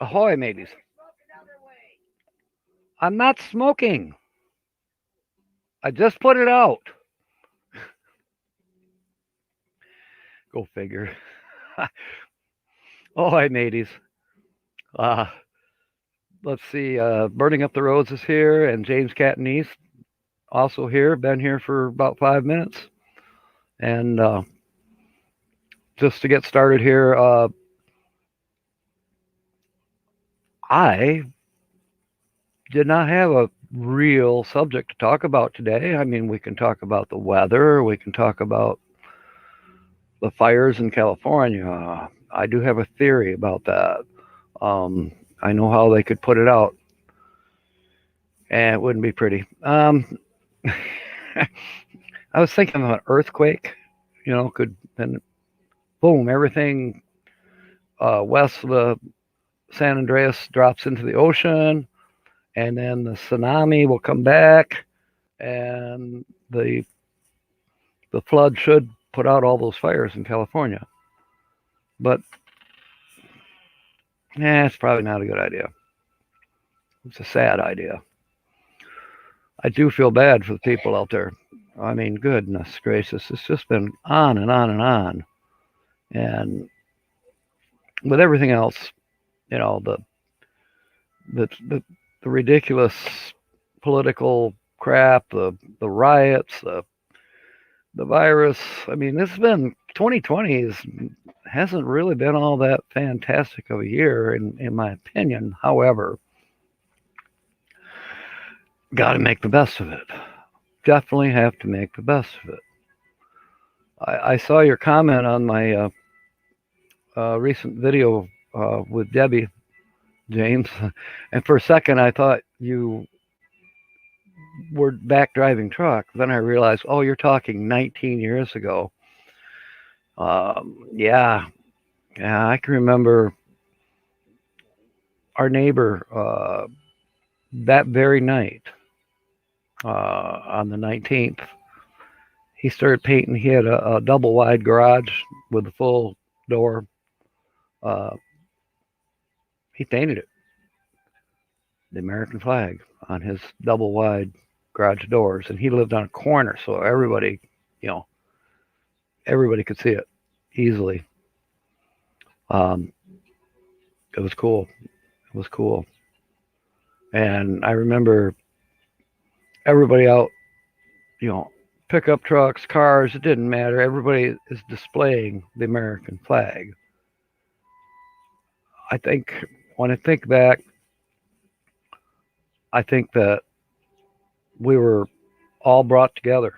Ahoy, mateys. I'm not smoking. I just put it out. Go figure. Ahoy, mateys. Uh, let's see. Burning Up the Roads is here, and James Catanese also here. Been here for about 5 minutes. And just to get started here, I did not have a real subject to talk about today. I mean, we can talk about the weather, we can talk about the fires in California. I do have a theory about that. Um, I know how they could put it out, and it wouldn't be pretty. I was thinking of an earthquake, could then boom, everything west of the San Andreas drops into the ocean, and then the tsunami will come back, and the flood should put out all those fires in California. But it's probably not a good idea. It's a sad idea. I do feel bad for the people out there. I mean, goodness gracious, it's just been on and on and on. And with everything else, the the, the ridiculous political crap, the riots, the virus. I mean, this has been 2020 hasn't really been all that fantastic of a year, in my opinion. However, got to make the best of it. Definitely have to make the best of it. I saw your comment on my recent video with Debbie, James, and for a second I thought you were back driving truck. Then I realized, oh, you're talking 19 years ago. Yeah, I can remember our neighbor that very night on the 19th. He started painting. He had a double wide garage with a full door. Uh, he painted it, the American flag, on his double wide garage doors, and he lived on a corner, so everybody could see it easily. Um, it was cool. It was cool. And I remember everybody out, pickup trucks, cars, it didn't matter. Everybody is displaying the American flag. I think when I think back, I think that we were all brought together,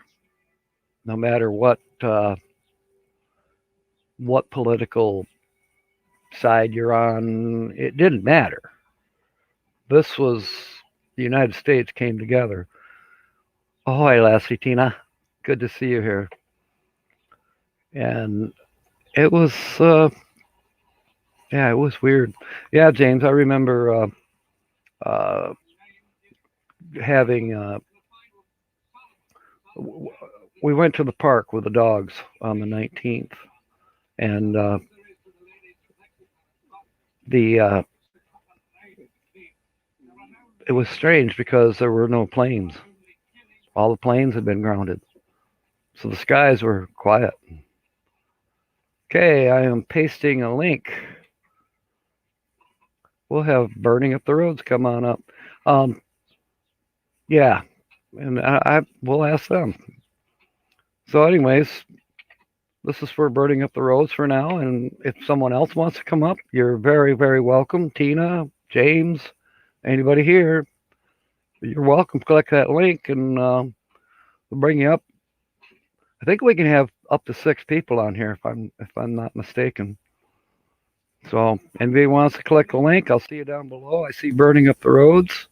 no matter what political side you're on. It didn't matter. This was the United States came together. Oh, hi, Lassie Tina. Good to see you here. And it was, it was weird. Yeah, James, I remember having. We went to the park with the dogs on the 19th, and the it was strange because there were no planes. All the planes had been grounded, so the skies were quiet. Okay, I am pasting a link. We'll have Burning Up the Roads come on up. Yeah, and I will ask them. So, anyways, this is for Burning Up the Roads for now. And if someone else wants to come up, you're very, very welcome. Tina, James, anybody here, you're welcome. Click that link, and we'll bring you up. I think we can have up to 6 people on here if I'm not mistaken. So, anybody wants to click the link, I'll see you down below. I see Burning Up the Roads.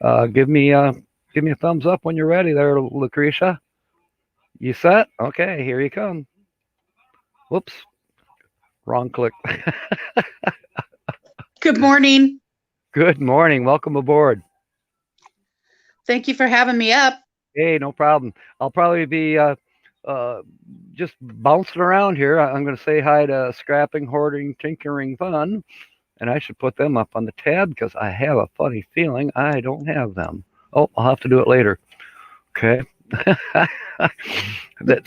Give me a thumbs up when you're ready there, Lucretia. You set? Okay, here you come. Whoops. Wrong click. Good morning. Good morning. Welcome aboard. Thank you for having me up. Hey, no problem. I'll probably be just bouncing around here. I'm going to say hi to Scrapping, Hoarding, Tinkering Fun. and I should put them up on the tab because I have a funny feeling I don't have them. Oh, I'll have to do it later. Okay. that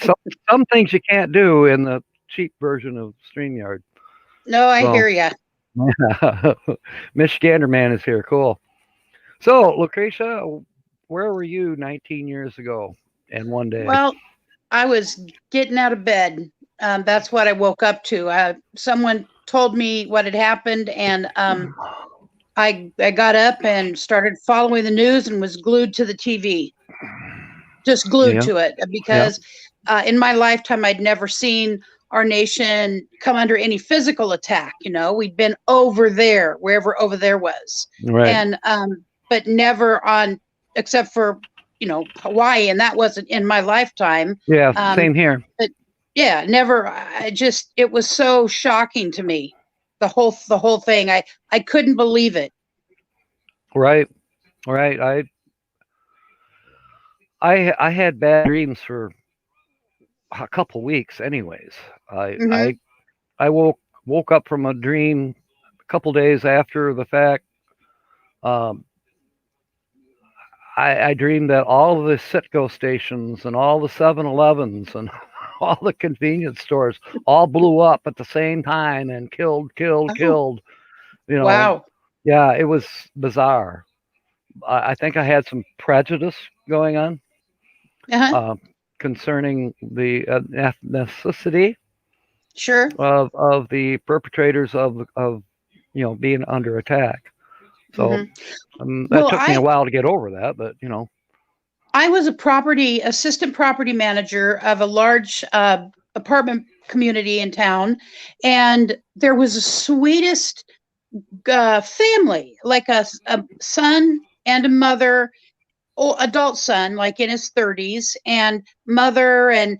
some things you can't do in the cheap version of StreamYard. No, I So, hear ya. Michigander man is here. Cool. So, Lucretia, where were you 19 years ago and one day? Well, I was getting out of bed. That's what I woke up to. Someone told me what had happened, and I got up and started following the news and was glued to the TV, just glued Yeah, to it yeah, because in my lifetime I'd never seen our nation come under any physical attack. We'd been over there, wherever over there was, right. and but never on, except for Hawaii, and that wasn't in my lifetime. Yeah, Um, same here. but yeah, never. It was so shocking to me, the whole thing. I couldn't believe it. Right, right. I had bad dreams for a couple weeks, anyways. I Hmm. I I woke up from a dream a couple days after the fact. Um, I dreamed that all of the Citgo stations and all the 7-Elevens and all the convenience stores all blew up at the same time and Oh, killed. You know, wow. yeah, it was bizarre. I think I had some prejudice going on Uh-huh. uh, concerning the ethnicity Sure. of the perpetrators of being under attack. So Hmm. that Well, took me a I while to get over that, but I was a assistant property manager of a large apartment community in town, and there was the sweetest family, like a son and a mother, adult son, like in his 30s, and mother, and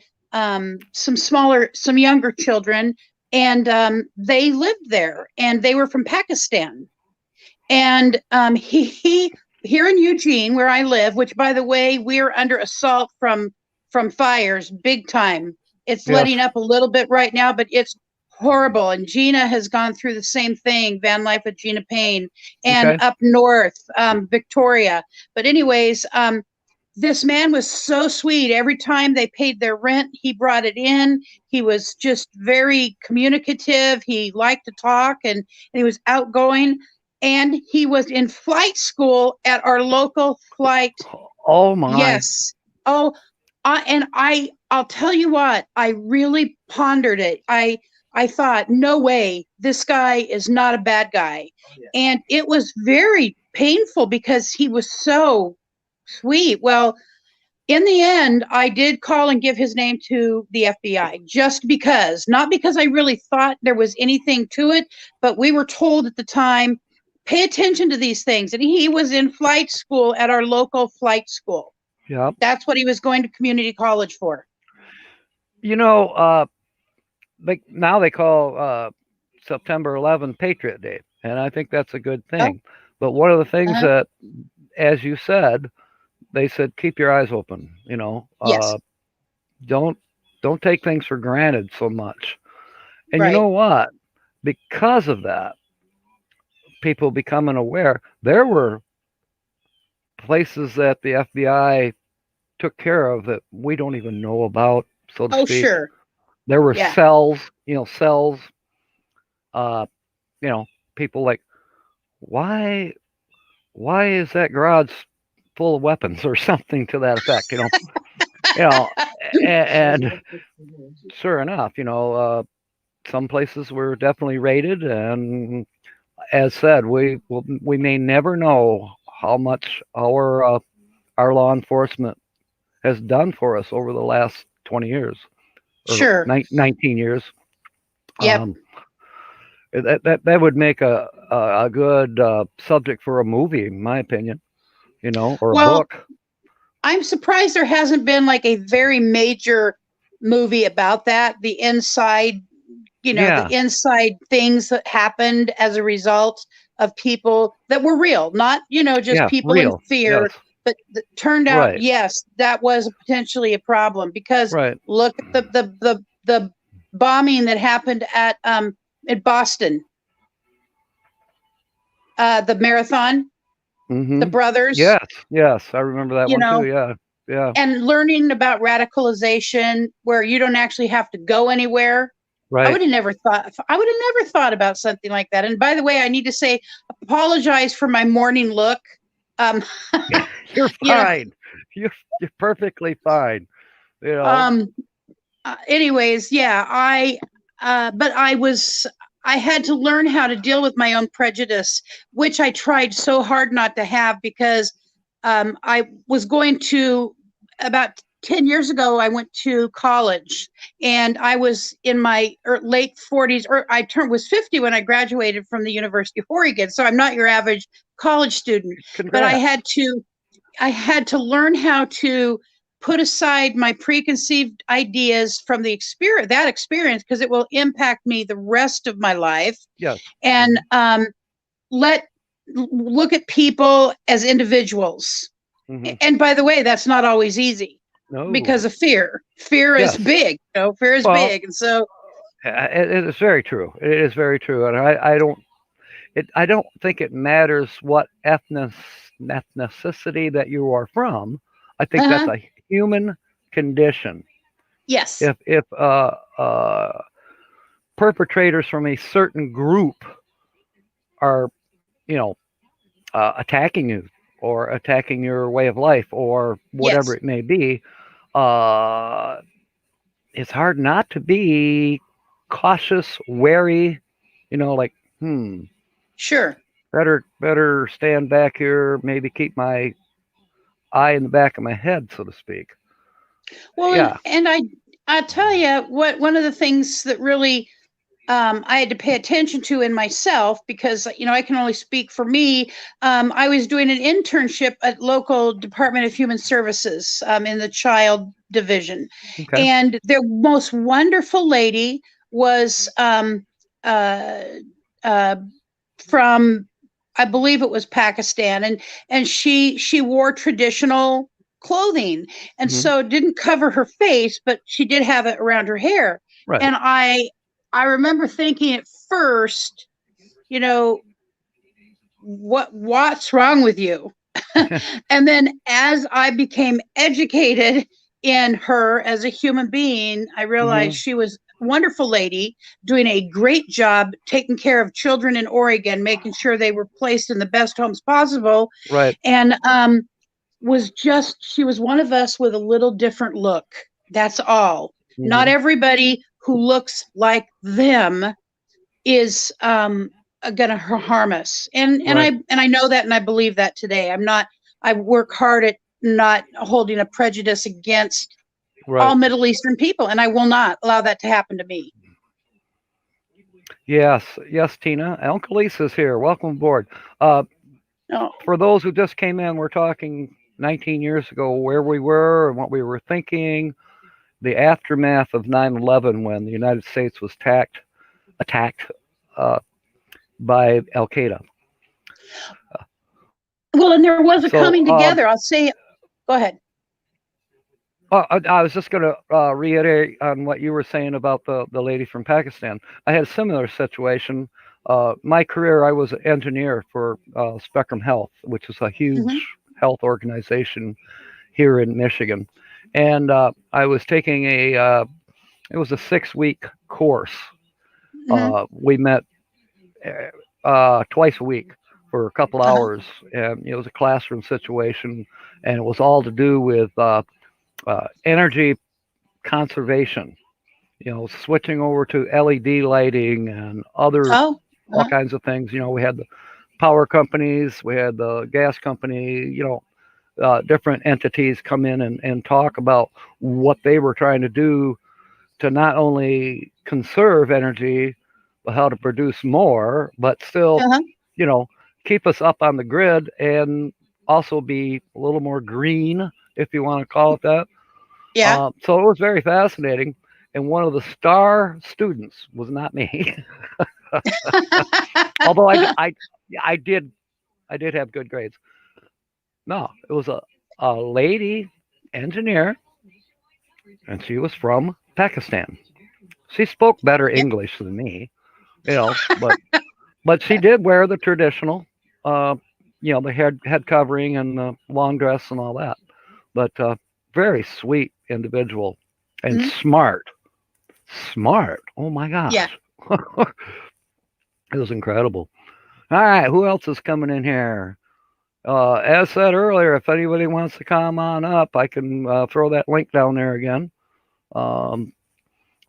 some younger children, and they lived there, and they were from Pakistan. And he here in Eugene, where I live, which by the way, we're under assault from fires, big time. It's yes, letting up a little bit right now, but it's horrible. And Gina has gone through the same thing, van life with Gina Payne, and okay, up north, Victoria. But anyways, this man was so sweet. Every time they paid their rent, he brought it in. He was just very communicative. He liked to talk, and he was outgoing. And he was in flight school at our local flight. oh my, Yes. Oh, I'll tell you what, I really pondered it. I thought, no way, this guy is not a bad guy. Oh, yeah. And it was very painful because he was so sweet. Well, in the end, I did call and give his name to the FBI just because, not because I really thought there was anything to it, but we were told at the time, pay attention to these things. And he was in flight school at our local flight school. yeah. That's what he was going to community college for. You know, now they call September 11 Patriot Day, and I think that's a good Oh, thing. But one of the things uh-huh. that, as you said, they said keep your eyes open. Yes, Don't take things for granted so much. And you right. know what? Because of that, people becoming aware. There were places that the FBI took care of that we don't even know about, so to Oh, speak. sure. There were Yeah. cells. Uh, you know, people like, why is that garage full of weapons or something to that effect? You know, and sure enough, some places were definitely raided, and as said, we may never know how much our law enforcement has done for us over the last 20 years or Sure. 19 years. Yep. Um, that would make a good subject for a movie, in my opinion, or a Well, book. I'm surprised there hasn't been like a very major movie about that. The Yeah, inside things that happened as a result of people that were real, not, just yeah, people in real. Yes, fear, but that turned out, right, yes, that was potentially a problem because right. look at the bombing that happened at Boston. the marathon, the Mm-hmm. brothers, Yes, yes, I remember that you one too. know, Yeah, yeah, and learning about radicalization where you don't actually have to go anywhere. right. I would have never thought about something like that. And by the way, I need to say, apologize for my morning look. Um, You're you know, fine. You're perfectly fine. You know. um, anyways, yeah, but I had to learn how to deal with my own prejudice, which I tried so hard not to have because I was going to, about 10 years ago, I went to college and I was in my late 40s, or was 50 when I graduated from the University of Oregon. So I'm not your average college student, but Congrats. I had to learn how to put aside my preconceived ideas from that experience, because it will impact me the rest of my life, Yes. and Mm-hmm. let look at people as individuals. Mm-hmm. And by the way, that's not always easy No. because of fear. Fear is Yes. big. Fear is Well, big, and so it is very true. It is very true, and I don't think it matters what ethnicity that you are from. I think that's uh-huh. a human condition. Yes, If perpetrators from a certain group are, you know, attacking you or attacking your way of life or whatever yes, it may be, uh, it's hard not to be cautious, wary. Like, sure. better stand back here. Maybe keep my eye in the back of my head, so to speak. Well, Yeah. and I tell you what, one of the things that really I had to pay attention to in myself, because I can only speak for me. I was doing an internship at local Department of Human Services in the child division, Okay. and their most wonderful lady was uh, uh, from, I believe it was Pakistan, and she wore traditional clothing, and Hmm. so it didn't cover her face, but she did have it around her hair. Right. And I remember thinking at first, you know, what's wrong with you? And then as I became educated in her as a human being, I realized Hmm. she was a wonderful lady doing a great job taking care of children in Oregon, making sure they were placed in the best homes possible. Right. And she was one of us with a little different look. That's all. Not Hmm. everybody who looks like them is going to harm us, Right. and I know that, and I believe that today. I work hard at not holding a prejudice against Right. all Middle Eastern people, and I will not allow that to happen to me. Yes. Yes, Tina. Uncle Lisa's here. Welcome aboard. Uh, No. for those who just came in, we're talking 19 years ago where we were and what we were thinking, the aftermath of 9/11 when the United States was attacked uh, by Al Qaeda. Well, and there was a So, coming together. I'll say, go ahead. I was just going to reiterate on what you were saying about the lady from Pakistan. I had a similar situation. My career, I was an engineer for Spectrum Health, which is a huge Mm-hmm, health organization here in Michigan. And I was taking it was a 6 week course. mm-hmm, We met twice a week for a couple uh-huh, hours, and it was a classroom situation, and it was all to do with energy conservation. Switching over to LED lighting and other oh, all uh-huh, kinds of things. We had the power companies, we had the gas company. Different entities come in and talk about what they were trying to do to not only conserve energy, but how to produce more, but still, uh-huh, you know, keep us up on the grid and also be a little more green, if you want to call it that. yeah. So it was very fascinating. And one of the star students was not me, although I did I did have good grades. No, it was a lady engineer, and she was from Pakistan. She spoke better Yeah. English than me, but she did wear the traditional. the head covering and the long dress and all that. But very sweet individual and Mhm. smart. Smart. Oh my Yeah. gosh. It was incredible. All right, who else is coming in here? As said earlier, if anybody wants to come on up, I can throw that link down there again. Um,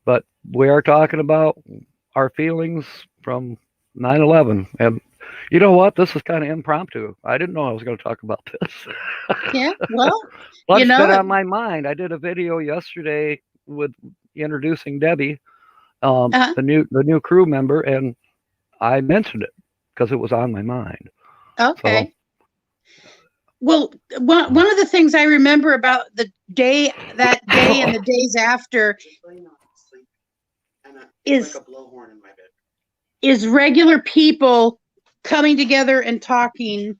but we are talking about our feelings from 9/11, and you know what? This is kind of impromptu. I didn't know I was going to talk about this. Yeah. Well, But you it's been know, on my mind. I did a video yesterday with introducing Debbie, uh, the new crew member, and I mentioned it because it was on my mind. So okay. Well, one of the things I remember about that day and the days after is is regular people coming together and talking,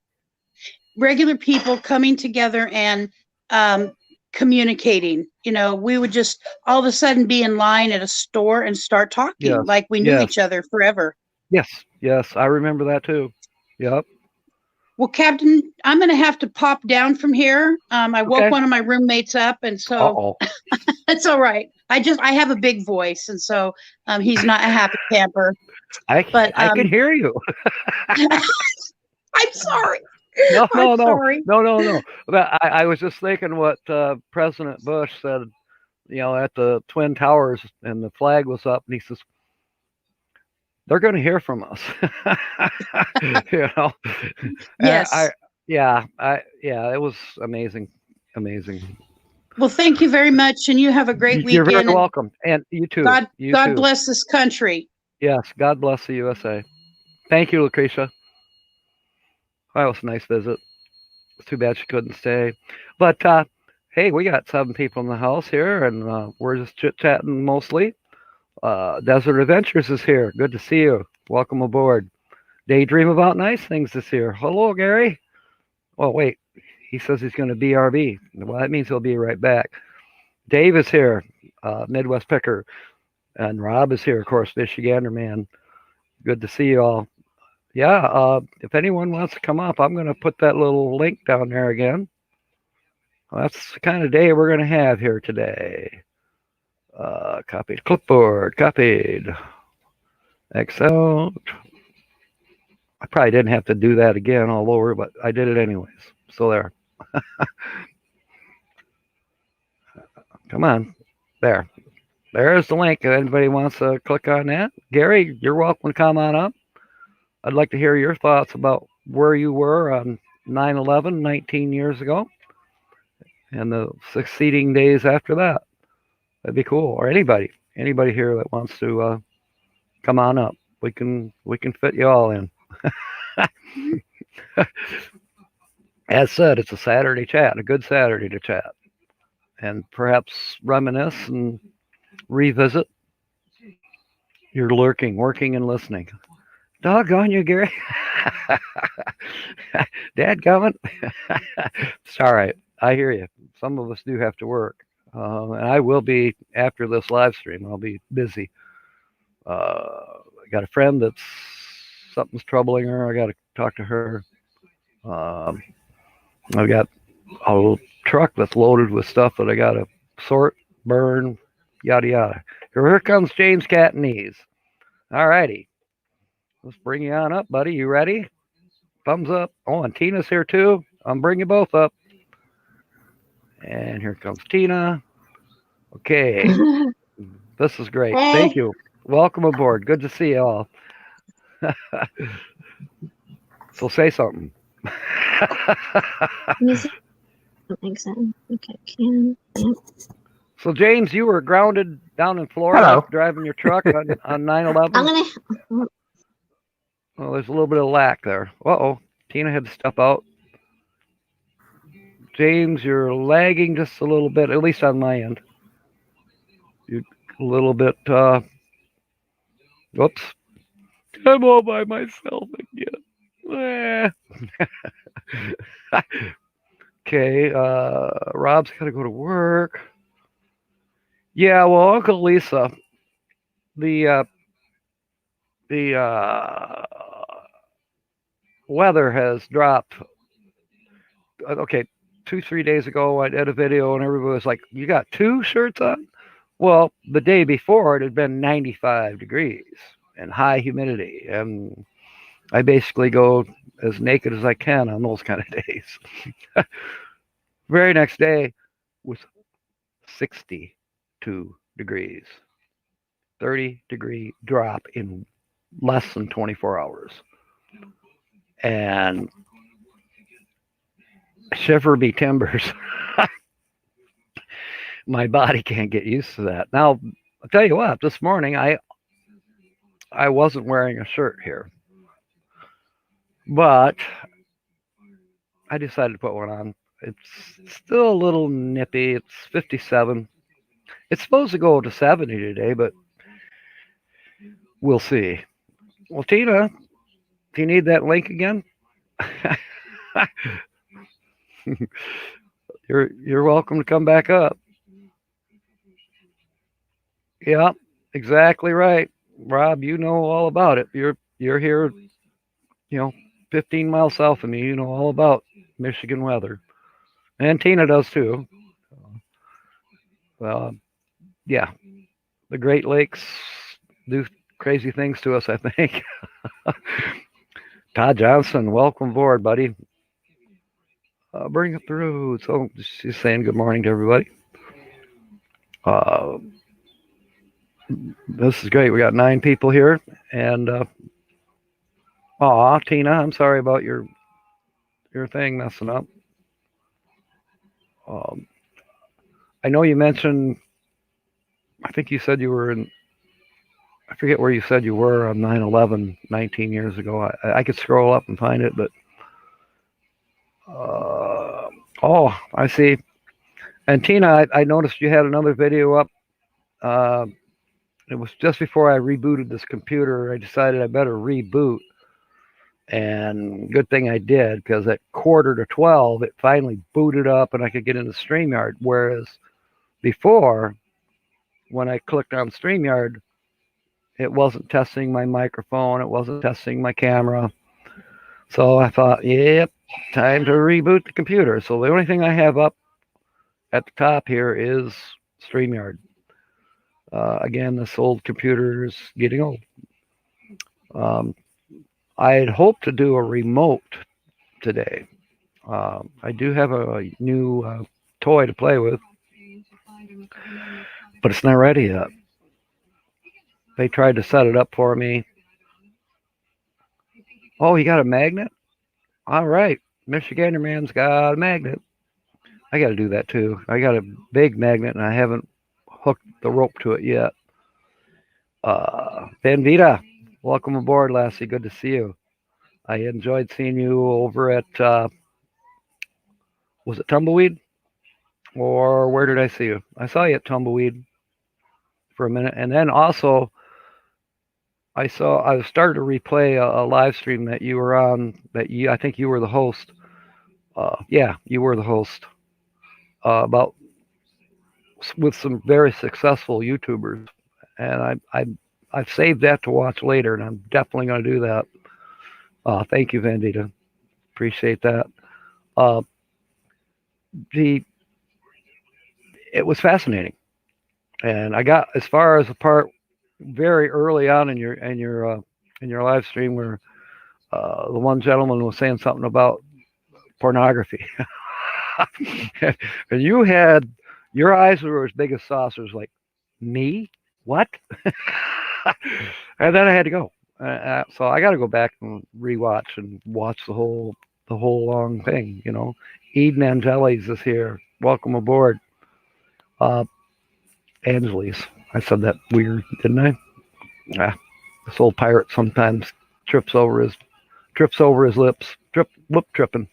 regular people coming together and um, communicating. We would just all of a sudden be in line at a store and start talking yes, like we knew yes, each other forever. yes, yes. I remember that too. Yep. Well, Captain, I'm going to have to pop down from here. I woke Okay. one of my roommates up, and Uh so oh. it's all right. I have a big voice, and so he's not a happy camper. I But I can hear you. I'm sorry. No, I'm no, no, sorry. no, no, no. But I was just thinking what President Bush said. At the Twin Towers, and the flag was up, and he says, "They're going to hear from us." you know, I Yes. yeah, it was amazing, amazing. Well, thank you very much, and you have a great You're very weekend. And welcome, and you too, God, you God too. bless this country. Yes, God bless the USA. Thank you, Lucretia. That was a nice visit. It's too bad she couldn't stay, but hey, we got 7 people in the house here, and we're just chit chatting mostly. Desert Adventures is here. Good to see you. Welcome aboard. Daydream about nice things this year. Hello, Gary. Oh, wait. He says he's going to BRB. Well, that means he'll be right back. Dave is here, Midwest Picker. And Rob is here, of course, Michigander man. Good to see you all. Yeah, if anyone wants to come up, I'm going to put that little link down there again. Well, that's the kind of day we're going to have here today. Copied clipboard, copied. Excel. I probably didn't have to do that again all over, but I did it anyways. So there. Come on. There. There's the link. If anybody wants to click on that, Gary, you're welcome to come on up. I'd like to hear your thoughts about where you were on 9/11 19 years ago and the succeeding days after that. That'd be cool. Or anybody here that wants to come on up. We can fit you all in. As said, it's a Saturday chat, a good Saturday to chat, and perhaps reminisce and revisit your lurking, working, and listening. Doggone you, Gary. Dad coming. It's all right. I hear you. Some of us do have to work. And I will be after this live stream. I'll be busy. I got a friend that's something's troubling her. I got to talk to her. Um, I've got a little truck that's loaded with stuff that I got to sort, burn, yada yada. Here comes James Catanese. All righty. Let's bring you on up, buddy. You ready? Thumbs up. Oh, and Tina's here too. I'm bringing you both up. And here comes Tina. Okay. This is great. Thank Hey, you. Welcome aboard. Good to see you all. So say something. music makes sense. Okay, can. So James, you were grounded down in Florida Hello. driving your truck on I'm 9/11. gonna. Well, there's a little bit of lack there. Uh-oh. Tina had to step out. James, you're lagging just a little bit, at least on my end. You a little bit. Whoops. I'm all by myself again. Okay. Rob's got to go to work. Yeah. Well, Uncle Lisa, the the weather has dropped. Okay, 2, 3 days ago, I did a video and everybody was like, "You got two shirts on?" Well, the day before it had been 95 degrees and high humidity, and I basically go as naked as I can on those kind of days. Very next day was 62 degrees, 30-degree drop in less than 24 hours. And shiver me timbers. My body can't get used to that. Now, I'll tell you what, this morning I wasn't wearing a shirt here, but I decided to put one on. It's still a little nippy. It's 57. It's supposed to go to 70 today, but we'll see. Well, Tina, do you need that link again? You're welcome to come back up. Yeah, exactly right. Rob, you know all about it. You're here, 15 miles south of me. You know all about Michigan weather. And Tina does too. Well, yeah, the Great Lakes do crazy things to us, I think. Todd Johnson, welcome aboard, buddy. Bring up the road. So she's saying good morning to everybody. Uh, this is great. We got 9 people here, and Tina, I'm sorry about your thing messing up. Um, I know you mentioned. I think you said you were in. I forget where you said you were on 9/11 19 years ago. I could scroll up and find it, but I see. And Tina, I noticed you had another video up. Uh, it was just before I rebooted this computer. I decided I better reboot, and good thing I did because at quarter to 12, it finally booted up and I could get into StreamYard. Whereas before, when I clicked on StreamYard, it wasn't testing my microphone, it wasn't testing my camera. So I thought, yep, time to reboot the computer. So the only thing I have up at the top here is StreamYard. Again, this old computer is getting old. I had hoped to do a remote today. I do have a new toy to play with, but it's not ready yet. They tried to set it up for me. Oh, you got a magnet? All right. Michigander man's got a magnet. I got to do that too. I got a big magnet and I haven't hooked the rope to it yet. Van Vita, welcome aboard, Lassie. Good to see you. I enjoyed seeing you over at, was it Tumbleweed? Or where did I see you? I saw you at Tumbleweed for a minute. And then also, I started to replay a live stream that you were on, I think you were the host. Yeah, you were the host. About with some very successful YouTubers, and I've saved that to watch later, and I'm definitely going to do that. Thank you, Vandita. Appreciate that. It was fascinating, and I got as far as the part very early on in your live stream where the one gentleman was saying something about pornography, and you had your eyes were as big as saucers, like me. What? And then I had to go. So I got to go back and rewatch and watch the whole long thing. Eden Angeles is here. Welcome aboard. Angeles. I said that weird, didn't I? This old pirate sometimes trips over his lips. Lip tripping.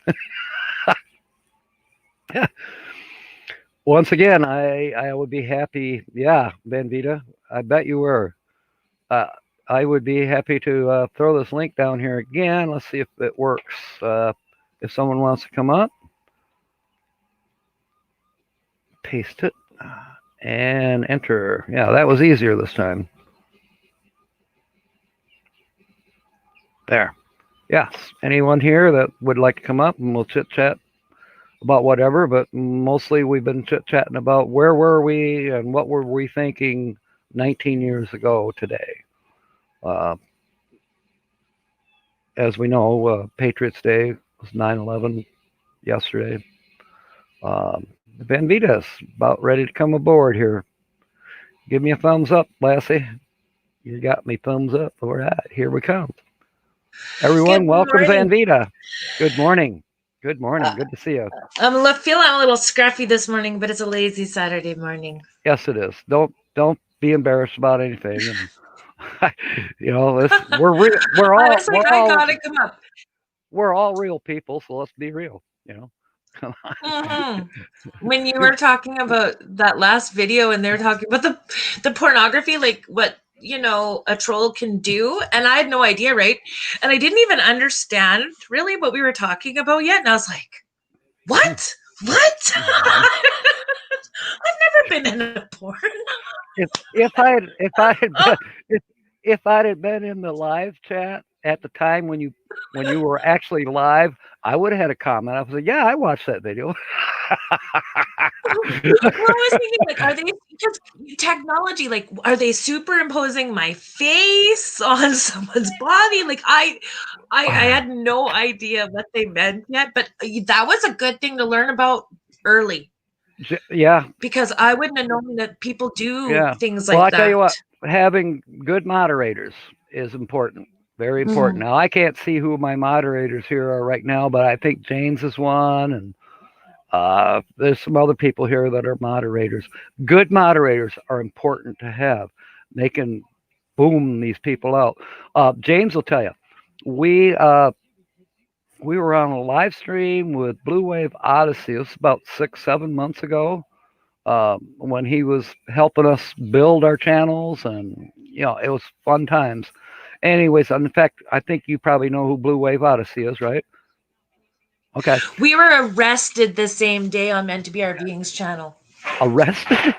Once again, I would be happy. Yeah, Van Vita, I bet you were. I would be happy to throw this link down here again. Let's see if it works. If someone wants to come up, paste it and enter. Yeah, that was easier this time. There. Yes, anyone here that would like to come up and we'll chit chat about whatever, but mostly we've been chit chatting about where were we and what were we thinking 19 years ago today. Uh, as we know, Patriots Day was 9/11 yesterday. Van Vita's about ready to come aboard here. Give me a thumbs up, Lassie. You got me thumbs up. All right, here we come. Everyone, Good welcome Van morning. Vita. Good morning. Good morning. Good to see you. I'm feeling a little scruffy this morning, but it's a lazy Saturday morning. Yes, it is. Don't be embarrassed about anything. And you know, we're real. We're I all was like, I gotta come up. we're all real people. So let's be real. You know, come on. Hmm When you were talking about that last video, and they're talking about the pornography, like what a troll can do, and I had no idea, right? And I didn't even understand really what we were talking about yet, and I was like, what? What? I've never been in a porn. If I had been if I had been in the live chat at the time when you were actually live, I would have had a comment. I was like, yeah, I watched that video. Well, I was thinking, like, are they because technology, like, are they superimposing my face on someone's body? Like, I had no idea what they meant yet, but that was a good thing to learn about early Yeah, because I wouldn't have known that people do yeah. things Well, like I tell you that. what, having good moderators is important. Very important. Mhm. Now, I can't see who my moderators here are right now, but I think James is one, and there's some other people here that are moderators. Good moderators are important to have. They can boom these people out. James will tell you, we we were on a live stream with Blue Wave Odyssey. It was about 6, 7 months ago when he was helping us build our channels, and it was fun times. Anyways, in fact, I think you probably know who Blue Wave Odyssey is, right? Okay. We were arrested the same day on Meant to Be Our Beings channel. Arrested?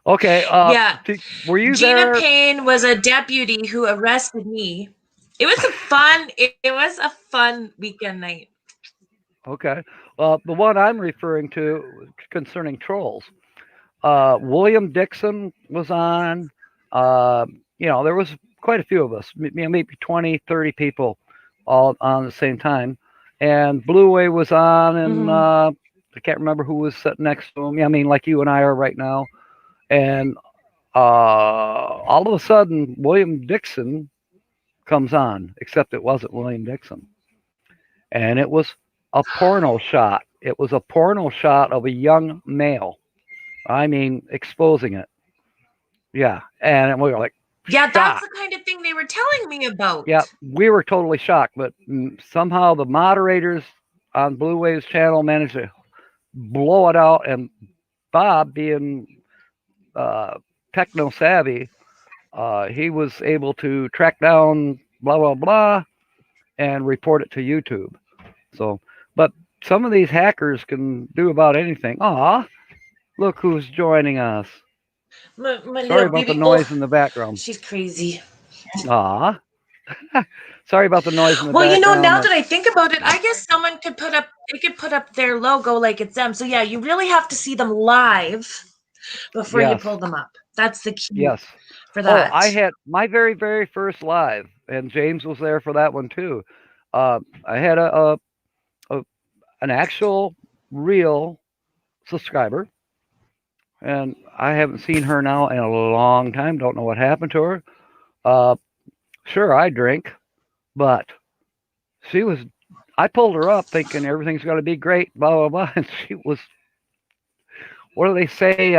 Okay. Yeah. Were you Gina there? Payne was a deputy who arrested me. It was it was a fun weekend night. Okay. The one I'm referring to concerning trolls. William Dixon was on. Uh, there was quite a few of us, maybe 20, 30 people all on the same time. And Blue Wave was on, and I can't remember who was sitting next to him. I mean, like you and I are right now. And all of a sudden, William Dixon comes on, except it wasn't William Dixon. And it was a porno shot. It was a porno shot of a young male. I mean, exposing it. Yeah. And we were like, Yeah, that's shocked. the kind of thing they were telling me about. Yeah, we were totally shocked. But somehow the moderators on Blue Wave's channel managed to blow it out. And Bob, being techno savvy, he was able to track down blah, blah, blah and report it to YouTube. So, but some of these hackers can do about anything. Aw, look who's joining us. My Sorry little about the baby. noise in the background. She's crazy. Aw. Sorry about the noise in the Well, background. now that I think about it, I guess someone could put up their logo like it's them. So yeah, you really have to see them live before you Yes. pull them up. That's the key Yes. for that. Oh, I had my very, very first live, and James was there for that one too. I had an actual real subscriber, and I haven't seen her now in a long time. Don't know what happened to her. Sure, I drink, but she was. I pulled her up thinking everything's going to be great, blah blah blah, and she was. What do they say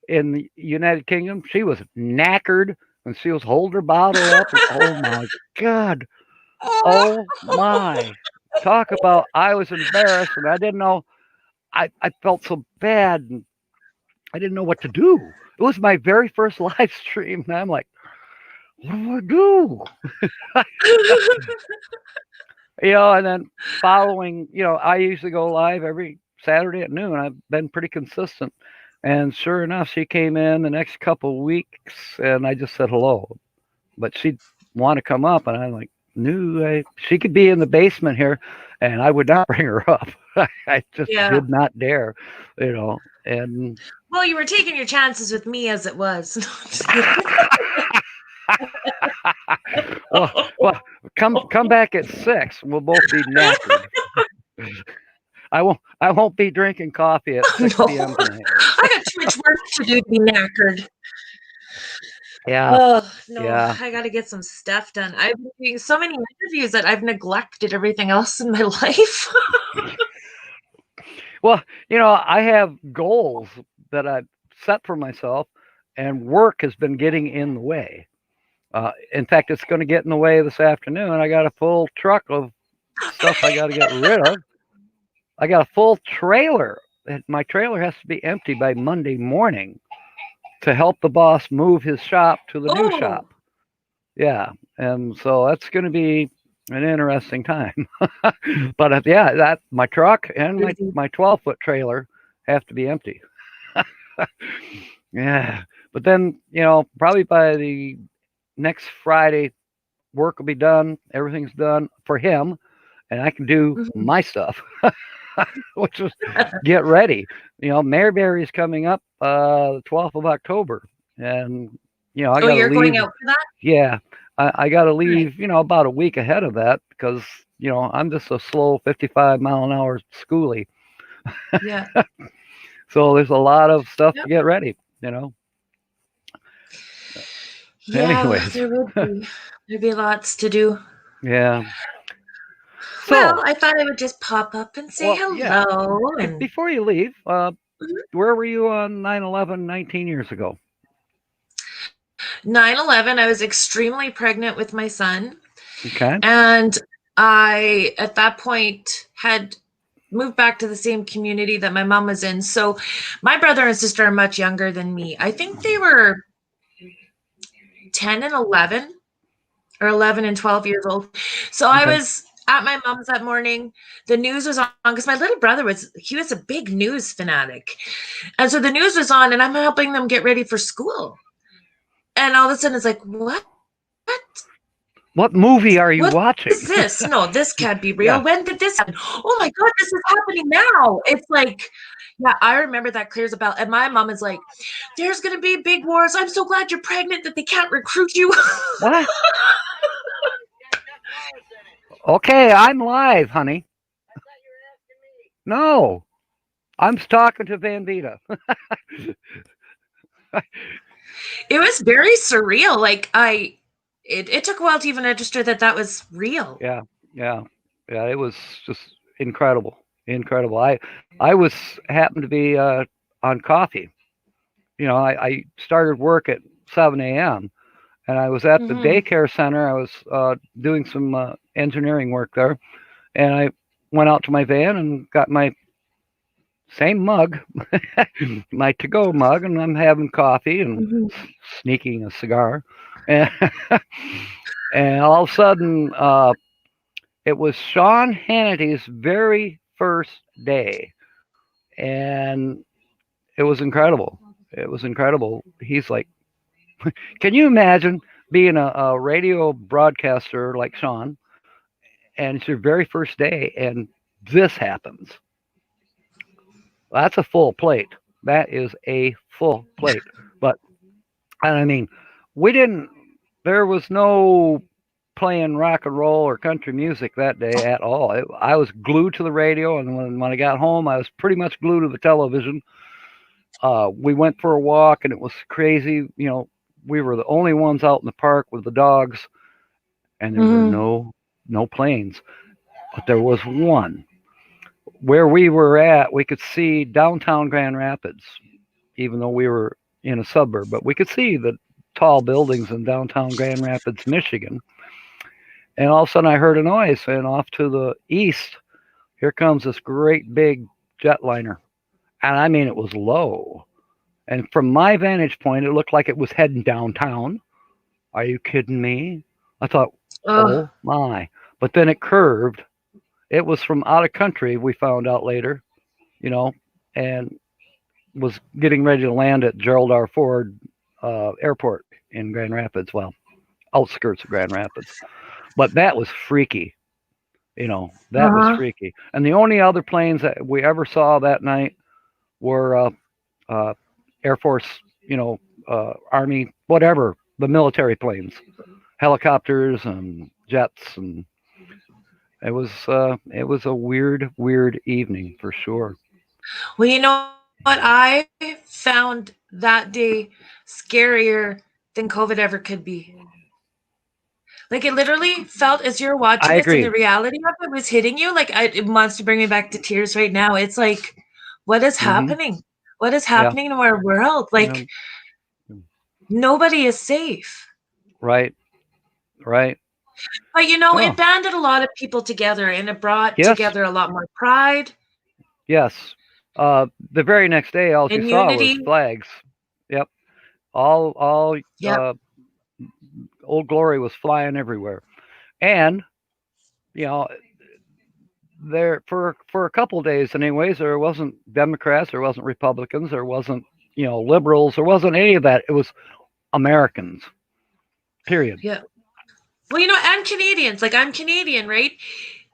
in the United Kingdom? She was knackered, and she was holding her bottle up. And, oh my God! Oh my! Talk about I was embarrassed, and I didn't know. I felt so bad, and I didn't know what to do. It was my very first live stream, and I'm like, what do I do? And then following, I usually go live every Saturday at noon. I've been pretty consistent. And sure enough, she came in the next couple of weeks, and I just said hello. But she want to come up, and I'm like, no, she could be in the basement here, and I would not bring her up. I just Yeah. did not dare, and Well, you were taking your chances with me as it was. No, I'm just kidding. well, come back at 6. We'll both be knackered. I won't be drinking coffee at 6 No. p.m. tonight. I got too much work to do to be knackered. Yeah, Oh, no, yeah. I got to get some stuff done. I've been doing so many interviews that I've neglected everything else in my life. Well, I have goals that I've set for myself, and work has been getting in the way. In fact, it's going to get in the way this afternoon. I got a full truck of stuff I got to get rid of. I got a full trailer. My trailer has to be empty by Monday morning to help the boss move his shop to the new Oh, shop. Yeah, and so that's going to be an interesting time. But yeah, that my truck and busy. my 12-foot trailer have to be empty. Yeah, but then probably by the next Friday, work will be done. Everything's done for him, and I can do Mhm. my stuff, which is get ready. Maryberry's coming up the 12th of October, and I Oh, got to you're going leave. out for that? Yeah, I got to Right. leave. About a week ahead of that because I'm just a slow 55-mile-an-hour schoolie. Yeah. So there's a lot of stuff Yep. to get ready. Yeah, Anyways, there would be. There'd be lots to do. yeah. Well, So, I thought I would just pop up and say well, yeah. hello. And Before you leave, Mhm. where were you on 9/11 19 years ago? 9/11, I was extremely pregnant with my son. Okay. And I, at that point, had moved back to the same community that my mom was in. So my brother and sister are much younger than me. I think they were 10 and 11 or 11 and 12 years old. So I Okay. was at my mom's that morning. The news was on because my little brother was a big news fanatic. And so the news was on and I'm helping them get ready for school. And all of a sudden it's like, what? What movie are you What watching? is this? No, this can't be real. Yeah. When did this happen? Oh my God, this is happening now. It's like, yeah, I remember that clears a bell. And my mom is like, there's going to be big wars. I'm so glad you're pregnant that they can't recruit you. What? Okay, I'm live, honey. No, I'm talking to Van Vita. It was very surreal. Like it took a while to even register that that was real. Yeah, yeah, yeah. It was just incredible, incredible. I was happened to be on coffee. I started work at 7 a.m. and I was at the Mm-hmm. daycare center. I was doing some engineering work there, and I went out to my van and got my same mug, my to-go mug, and I'm having coffee and Mm-hmm. sneaking a cigar, and, and all of a sudden, it was Sean Hannity's very first day, and it was incredible. It was incredible. He's like, can you imagine being a radio broadcaster like Sean, and it's your very first day, and this happens? That's a full plate. That is a full plate. But and I mean, we didn't. There was no playing rock and roll or country music that day at all. I was glued to the radio, and when I got home, I was pretty much glued to the television. We went for a walk, and it was crazy. We were the only ones out in the park with the dogs, and there were Mm-hmm. no planes. But there was one where we were at. We could see downtown Grand Rapids, even though we were in a suburb, but we could see the tall buildings in downtown Grand Rapids, Michigan. And all of a sudden I heard a noise, and off to the east, here comes this great big jetliner. And I mean, it was low. And from my vantage point, it looked like it was heading downtown. Are you kidding me? I thought, Oh, oh my. But then it curved. It was from out of country, we found out later, and was getting ready to land at Gerald R. Ford Airport in Grand Rapids. Well, outskirts of Grand Rapids. But that was freaky. That was freaky. And the only other planes that we ever saw that night were Air Force, Army, whatever, the military planes, helicopters and jets, and it was a weird, weird evening for sure. Well, you know what I found that day scarier than COVID ever could be. Like it literally felt as you're watching I this and agree. the reality of it was hitting you. Like it wants to bring me back to tears right now. It's like, what is hmm happening? What is Yeah. happening to our world? Like Yeah. nobody is safe. Right. Right. But Oh, it banded a lot of people together and it brought yes. together a lot more pride Yes. The very next day, all you and saw was unity. flags. Yep. All Yep. Old Glory was flying everywhere, and you know, there for a couple of days, anyways, there wasn't Democrats, there wasn't Republicans, there wasn't liberals, there wasn't any of that. It was Americans. Period. Yeah. Well, and Canadians. Like I'm Canadian, right?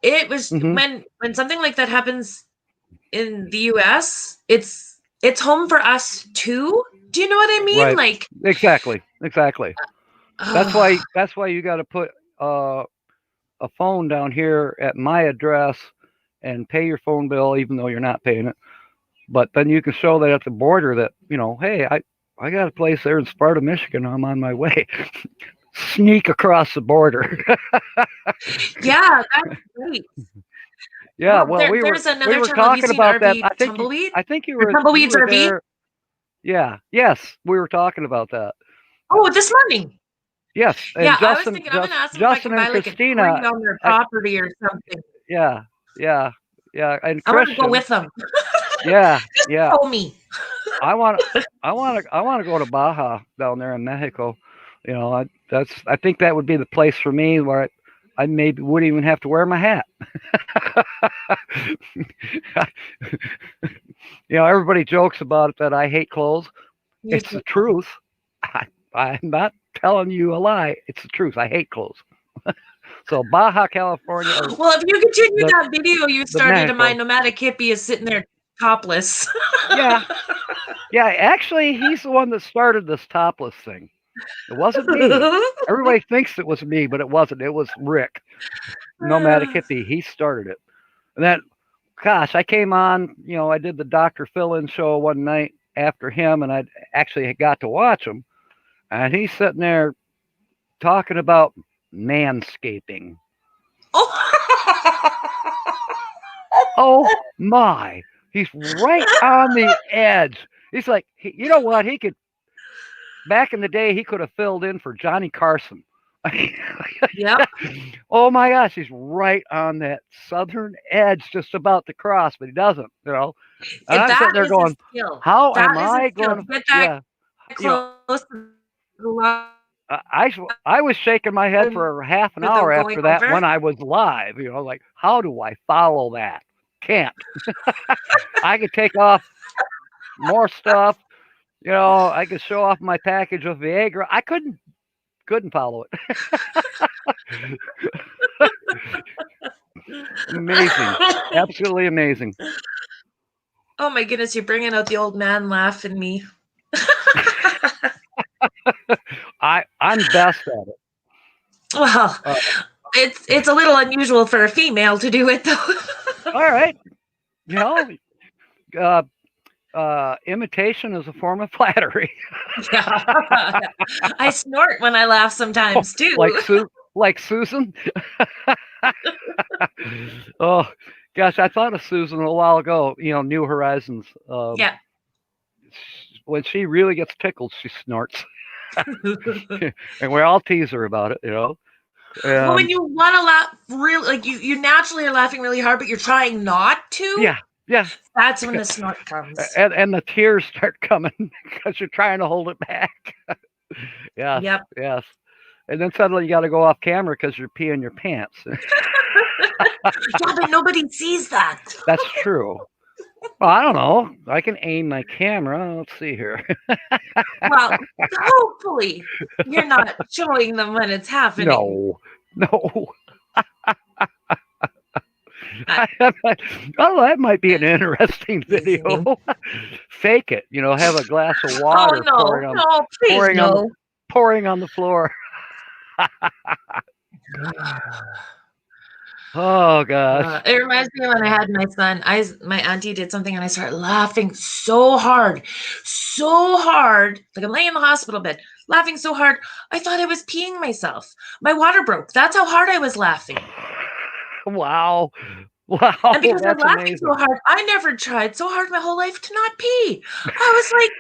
It was hmm when something like that happens in the US, it's home for us too. Do you know what I mean? Right. Like Exactly. That's why you got to put a phone down here at my address and pay your phone bill, even though you're not paying it. But then you can show that at the border that hey, I got a place there in Sparta, Michigan. I'm on my way. Sneak across the border. yeah, that's great. Yeah, well, there's another were channel. Have you talking seen about that. RV Tumbleweed? I think you Or were Tumbleweeds RV? there. Yeah, yes, we were talking about that. Oh, this morning. Yes, and Yeah, I was Justin, thinking I'm gonna ask them if I Justin can and buy like Christina. a tree on their property or something. Yeah, and I want to Christian. go with them. Yeah. Show me. I want to go to Baja down there in Mexico. I think that would be the place for me where I maybe wouldn't even have to wear my hat. Everybody jokes about it that I hate clothes. It's the truth. I'm not telling you a lie. It's the truth. I hate clothes. So Baja California. Well, if you continue that video you started, and my Mexico. nomadic hippie is sitting there topless. Yeah. Actually, he's the one that started this topless thing. It wasn't me. Everybody thinks it was me, but it wasn't. It was Rick, nomadic hippie. He started it. And then, gosh, I came on. I did the Dr. Fill-In show one night after him, and I actually got to watch him. And he's sitting there talking about manscaping. Oh my! He's right on the edge. He's like, you know what? He could. Back in the day, he could have filled in for Johnny Carson. Yeah. Oh my gosh, he's right on that southern edge, just about to cross, but he doesn't. And I'm sitting there going, "How am I going to get that close to the line? I was shaking my head for half an hour after that when I was live. Like, how do I follow that? Can't. I could take off more stuff. I could show off my package of Viagra. I couldn't follow it. Amazing. Absolutely amazing. Oh my goodness, you're bringing out the old man laugh in me. I'm best at it. Well, it's a little unusual for a female to do it, though. All right. Imitation is a form of flattery. Yeah. I snort when I laugh sometimes too. Like Susan. Oh gosh, I thought of Susan a while ago. New Horizons. Yeah. When she really gets tickled, she snorts. And we all tease her about it, Well, when you want to laugh, really, like you naturally are laughing really hard, but you're trying not to. Yeah. That's when the snort comes. And the tears start coming because you're trying to hold it back. Yeah. Yep. Yes. And then suddenly you got to go off camera because you're peeing your pants. Yeah, but nobody sees that. That's true. Well, I don't know. I can aim my camera. Let's see here. Well, hopefully you're not showing them when it's happening. No, no. Oh, that might be an interesting video. Fake it, have a glass of Oh water no, no, please pouring on the no. pouring on the floor. Oh gosh. It reminds me of when I had my son. My auntie did something and I started laughing so hard, so hard. Like I'm laying in the hospital bed, laughing so hard. I thought I was peeing myself. My water broke. That's how hard I was laughing. Wow. Wow, And because I'm that's laughing so amazing. hard, I never tried so hard my whole life to not pee. I was like,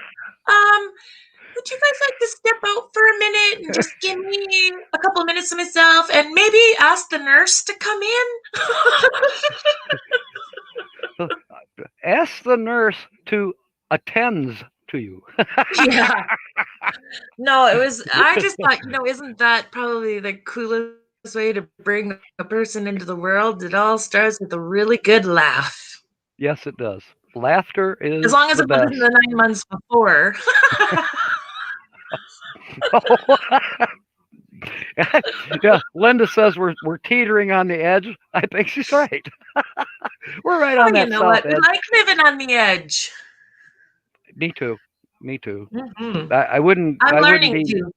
would you guys like to step out for a minute and just give me a couple of minutes to myself and maybe ask the nurse to come in? Ask the nurse to attend to you. Yeah. No, it was, I just thought, isn't that probably the coolest way to bring a person into the world? It all starts with a really good laugh. Yes, it does. Laughter As is long as the it wasn't best. the 9 months before. Yeah, Linda says we're teetering on the edge. I think she's right. We're right on Oh, you that know south what? We edge. like living on the edge. Me too. Me too. Mhm. I wouldn't. I'm I wouldn't learning be. to.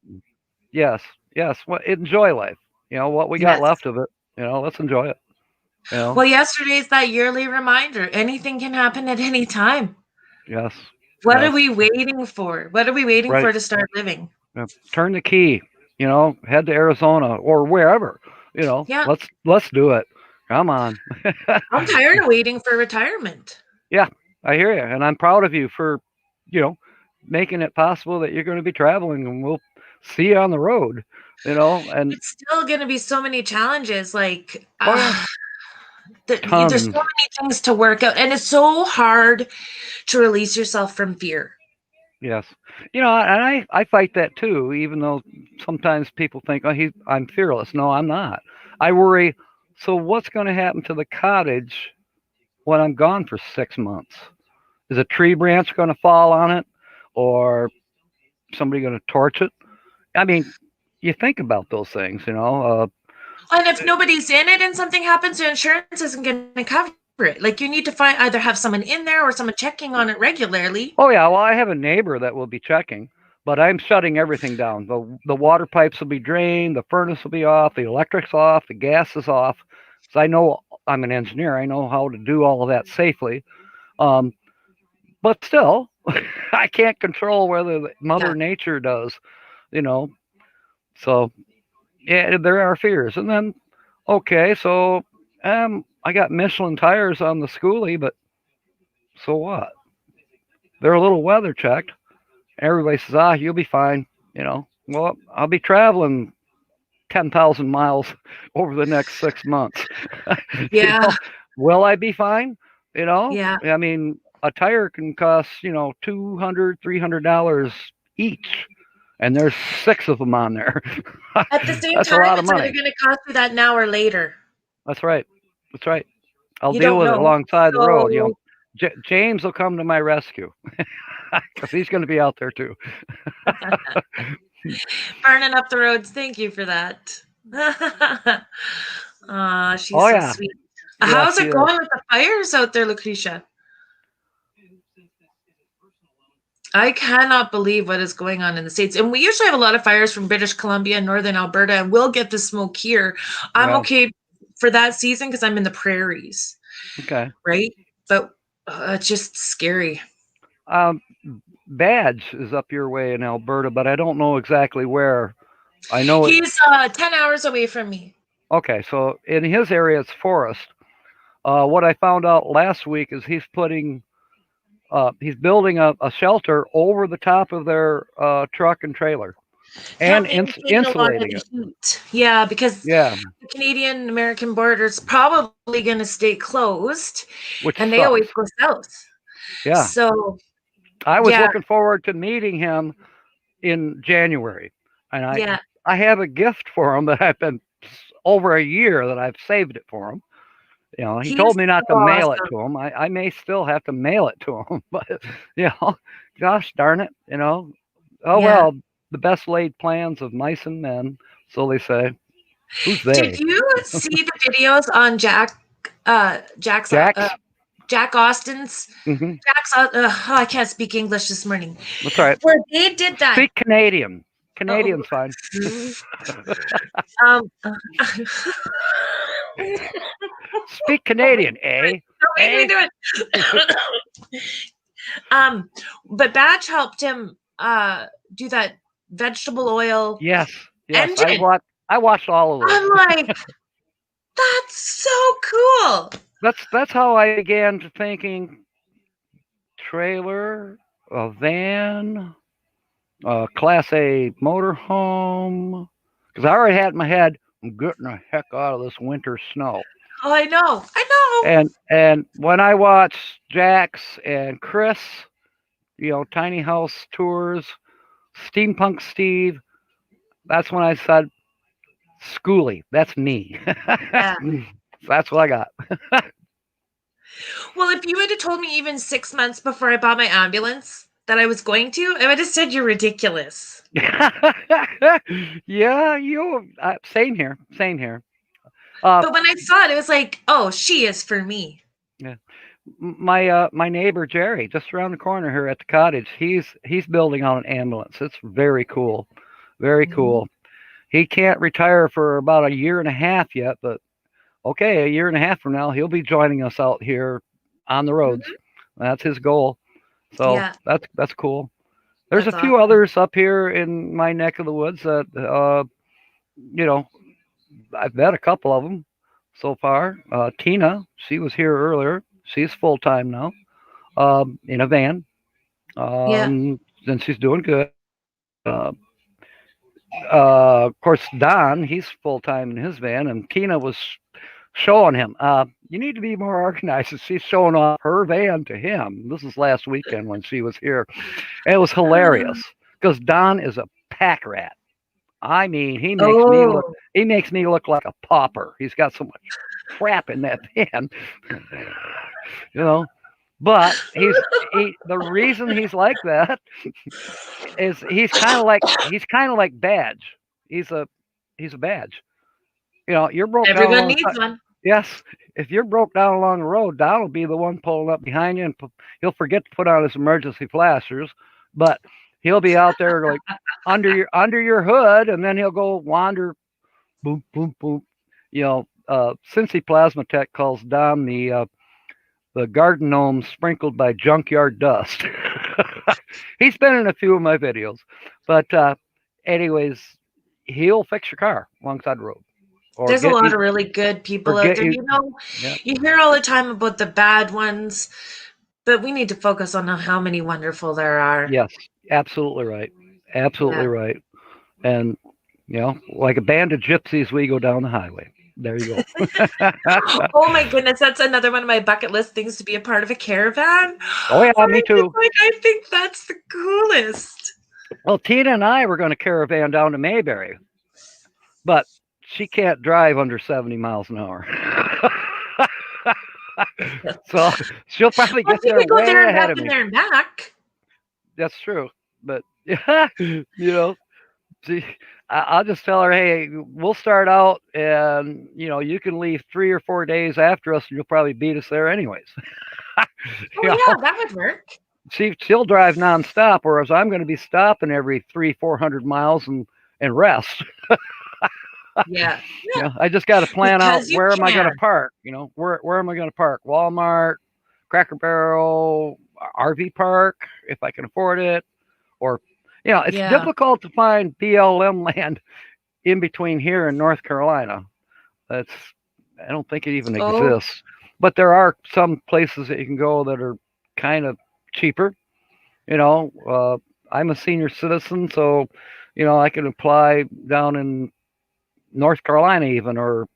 Yes. Yes. Well, enjoy life. What we got Yes. left of it. Let's enjoy it. Well, yesterday's that yearly reminder. Anything can happen at any time. Yes. What are Yes. we waiting for? What are we waiting Right. for to start living? Turn the key. Head to Arizona or wherever. Yeah. Let's do it. Come on. I'm tired of waiting for retirement. Yeah, I hear you, and I'm proud of you for, making it possible that you're going to be traveling, and we'll see you on the road. And It's still going to be so many challenges. Like, oh yeah, there's so tons. many things to work out, and it's so hard to release yourself from fear. Yes, and I fight that too. Even though sometimes people think, oh, I'm fearless. No, I'm not. I worry. So what's going to happen to the cottage when I'm gone for 6 months? Is a tree branch going to fall on it, or somebody going to torch it? I mean, you think about those things, And if nobody's in it and something happens, the insurance isn't going to cover it. Like, you need to either have someone in there or someone checking on it regularly. Oh yeah, well I have a neighbor that will be checking, but I'm shutting everything down. The water pipes will be drained, the furnace will be off, the electric's off, the gas is off. So I know I'm an engineer. I know how to do all of that safely. Um, but still, I can't control whether Mother Nature does, you know. So yeah, there are fears. And then okay, so I got Michelin tires on the schoolie, but so what? They're a little weather checked. Everybody says, you'll be fine. Well, I'll be traveling 10,000 miles over the next 6 months. Yeah. Will I be fine? Yeah. I mean, a tire can cost, $200, $300 each. And there's 6 of them on there. At the same That's a time, lot of it's either money. going to cost you that now or later. That's right. That's right. I'll You deal don't with it know. alongside the road. So, James will come to my rescue because he's going to be out there too. burning up the roads. Thank you for that. She's Oh so yeah. sweet. Yeah, How's she it is. going with the fires out there, Lucretia? I cannot believe what is going on in the States. And we usually have a lot of fires from British Columbia and Northern Alberta, and we'll get the smoke here. I'm Yeah. okay for that season because I'm in the prairies, Okay. right? But it's just scary. Badge is up your way in Alberta, but I don't know exactly where. I know it. He's 10 hours away from me. Okay, so in his area it's forest. What I found out last week is he's building a shelter over the top of their truck and trailer, and insulating it. Heat. Yeah, because Yeah, the Canadian-American border is probably going to stay closed, which and they sucks. always go south. Yeah. So I was yeah. looking forward to meeting him in January, and I have a gift for him that I've been over a year that I've saved it for him, You know, he He's told me not so to mail it awesome. to him. I may still have to mail it to him, but you know, gosh darn it, you know. Oh Yeah. well, the best laid plans of mice and men, so they say. Who's Did they? you see the videos on Jack's Jax? Jack Austin's Hmm. I can't speak English this morning. That's all right. Where they did that. Speak Canadian. Oh, Canadian's fine. um, Speak Canadian, eh? don't make me Eh? do it. But Badge helped him do that vegetable oil Yes, yes. engine. I watched all of those. I'm like, that's so cool. That's how I began to thinking trailer, a van, a Class A motorhome. Because I already had in my head, I'm getting the heck out of this winter snow. Oh, I know. And when I watched Jax and Chris, you know, tiny house tours, steampunk Steve, that's when I said, Schooly, that's me. Yeah. That's what I got. Well, if you had told me even 6 months before I bought my ambulance that I was going to, I would have said you're ridiculous. Yeah, same here, same here. But when I saw it, it was like, oh, she is for me. Yeah. My neighbor Jerry, just around the corner here at the cottage, he's building on an ambulance. It's very cool, very cool. He can't retire for about a year and a half yet, but okay, a year and a half from now, he'll be joining us out here on the roads. That's his goal. So Yeah. that's cool. There's That's a few awesome. others up here in my neck of the woods that you know, I've met a couple of them so far. Tina, she was here earlier. She's full time now in a van. Yeah. And she's doing good. Uh, of course, Don, he's full time in his van, and Tina was showing him, you need to be more organized. And she's showing off her van to him. This is last weekend when she was here. And it was hilarious because Don is a pack rat. I mean, he makes me look like a pauper. He's got so much crap in that van, you know. But the reason he's like that is he's kind of like Badge. He's a Badge. You know, you're broke down Everyone along needs one. yes. If you're broke down along the road, Don will be the one pulling up behind you, and he'll forget to put on his emergency flashers, but he'll be out there like under your hood, and then he'll go wander, boom, boom, boom. You know, Cincy Plasma Tech calls Don the garden gnome sprinkled by junkyard dust. He's been in a few of my videos, but anyways, he'll fix your car alongside the road. There's a lot of really good people out there. You know, you hear all the time about the bad ones, but we need to focus on how many wonderful there are. Yes, absolutely right. Absolutely right. And, you know, like a band of gypsies, we go down the highway. There you go. Oh my goodness, that's another one of my bucket list things, to be a part of a caravan. Oh yeah, me too. I think that's the coolest. Well, Tina and I were going to caravan down to Mayberry, but she can't drive under 70 miles an hour. So she'll probably get there way ahead of me. There and back. That's true, but yeah, you know, I'll just tell her, hey, we'll start out, and you know, you can leave 3 or 4 days after us, and you'll probably beat us there anyways. Yeah, that would work. She'll drive nonstop, whereas I'm going to be stopping every 300-400 miles and rest. Yeah. You know, I just got to plan out where am I going to park. You know, where am I going to park? Walmart, Cracker Barrel, RV park if I can afford it, or you know, it's difficult to find BLM land in between here and North Carolina. I don't think it even exists. But there are some places that you can go that are kind of cheaper. You know, I'm a senior citizen, so you know I can apply down in North Carolina even, or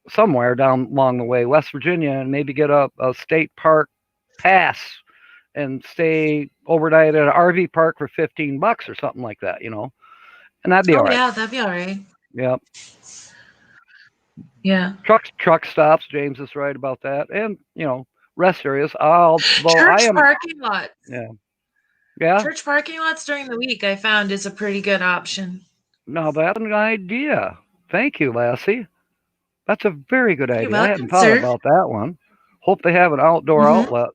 somewhere down along the way, West Virginia, and maybe get a state park pass and stay overnight at an RV park for $15 or something like that, you know, and that'd be all right. Yeah, that'd be all right. Yeah. Yeah. Truck stops. James is right about that, and rest areas. Although I Church am, parking lots. yeah. Church parking lots during the week I found is a pretty good option. No, that's an idea. Thank you, Lassie. That's a very good You're idea. I welcome, hadn't thought sir. about that one. Hope they have an outdoor Mhm. outlet.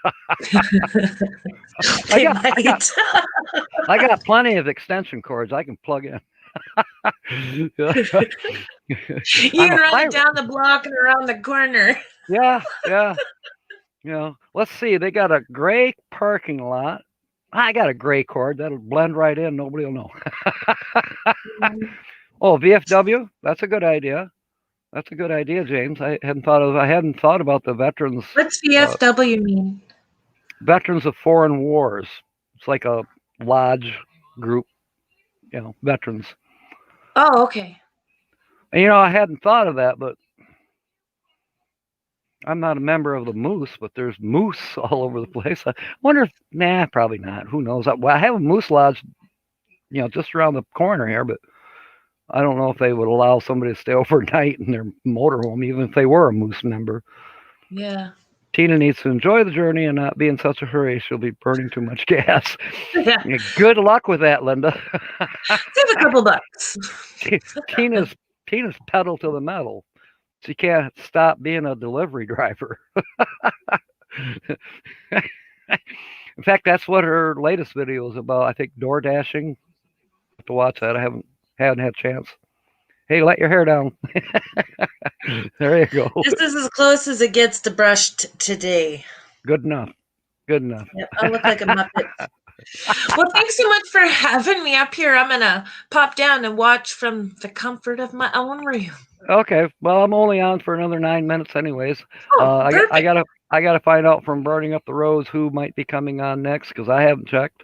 I They got, I got, might. I got plenty of extension cords I can plug in. You I'm can a run it pirate. down the block and around the corner. Yeah, yeah. Let's see. They got a gray parking lot. I got a gray cord that'll blend right in. Nobody will know. Oh, VFW. That's a good idea. That's a good idea, James. I hadn't thought about the veterans. What's VFW mean? Veterans of Foreign Wars. It's like a lodge group. Veterans. Oh, okay. And I hadn't thought of that, but I'm not a member of the Moose, but there's moose all over the place. I wonder if, probably not. Who knows? I have a moose lodge, just around the corner here, but I don't know if they would allow somebody to stay overnight in their motorhome, even if they were a moose member. Yeah. Tina needs to enjoy the journey and not be in such a hurry. She'll be burning too much gas. Yeah. Good luck with that, Linda. Save a couple bucks. Tina's pedal to the metal. She can't stop being a delivery driver. In fact, that's what her latest video is about. I think door dashing. Have to watch that. I haven't had a chance. Hey, let your hair down. There you go. This is as close as it gets to brushed today. Good enough. Good enough. Yeah, I'll look like a Muppet. Well, thanks so much for having me up here. I'm gonna pop down and watch from the comfort of my own room. Okay. Well, I'm only on for another 9 minutes, anyways. Oh, I perfect. gotta find out from Burning Up the Roads who might be coming on next because I haven't checked,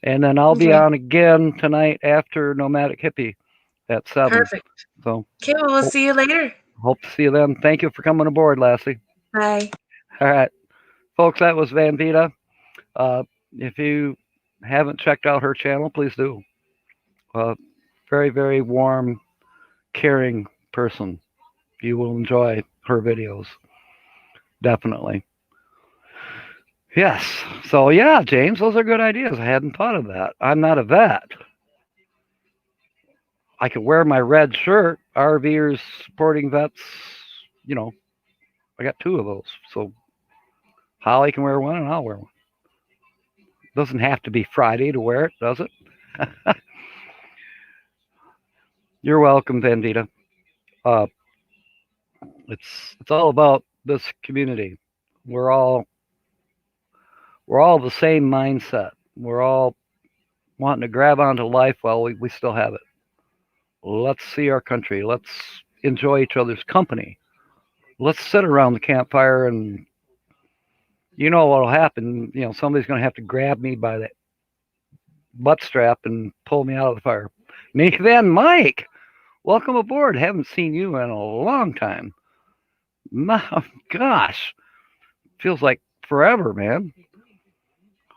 and then I'll be Okay. on again tonight after Nomadic Hippie at 7. Perfect. So Okay, well, we'll see you later. hope to see you then. Thank you for coming aboard, Lassie. Bye. All right, folks, that was Van Vita. If you haven't checked out her channel, please do. Very, very warm, caring person. You will enjoy her videos. Definitely. Yes. So, yeah, James, those are good ideas. I hadn't thought of that. I'm not a vet. I could wear my red shirt, RVers supporting vets. I got 2 of those. So, Holly can wear one and I'll wear one. Doesn't have to be Friday to wear it, does it? You're welcome, Vandita. It's all about this community. We're all the same mindset. We're all wanting to grab onto life while we still have it. Let's see our country. Let's enjoy each other's company. Let's sit around the campfire and what'll happen. Somebody's going to have to grab me by the butt strap and pull me out of the fire. Minivan Mike, welcome aboard. Haven't seen you in a long time. My gosh, feels like forever, man.